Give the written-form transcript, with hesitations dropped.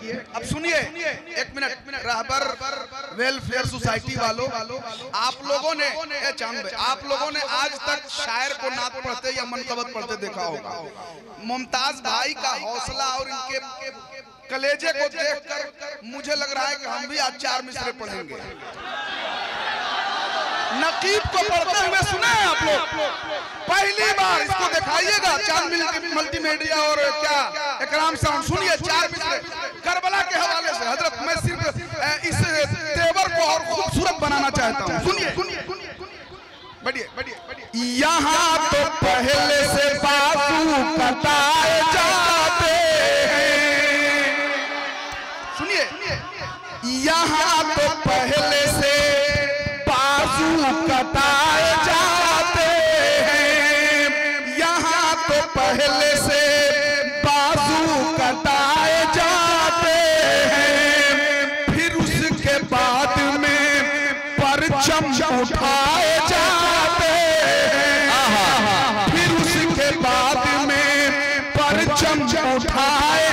अब सुनिए एक मिनट, रहबर वेलफेयर सोसाइटी वालों, आप लोगों ने आप लोगों ने आज तक शायर को नात पढ़ते या मनकबत पढ़ते देखा होगा। मुमताज भाई का हौसला और इनके कलेजे को देखकर मुझे लग रहा है कि हम भी आज 4 मिसरे पढ़ेंगे। नकीब को पढ़ते हुए सुने हैं आप लोग, पहली बार इसको दिखाइएगा चांद मल्टीमीडिया और क्या इकराम साउंड। सुनिए 4 मिसरे करबला के हवाले से। हजरत मैं सिर्फ इस तेवर को और खूबसूरत बनाना चाहता हूँ। सुनिए बढ़िए। यहाँ तो पहले से बाजू कटाए जाते हैं। सुनिए यहाँ तो पहले से बाजू कटाए जाते हैं। यहाँ तो पहले से बाजू कटाए जाते हैं। फिर उसके बाद में परचम उठाए जाते हैं। फिर उसके बाद में परचम उठाए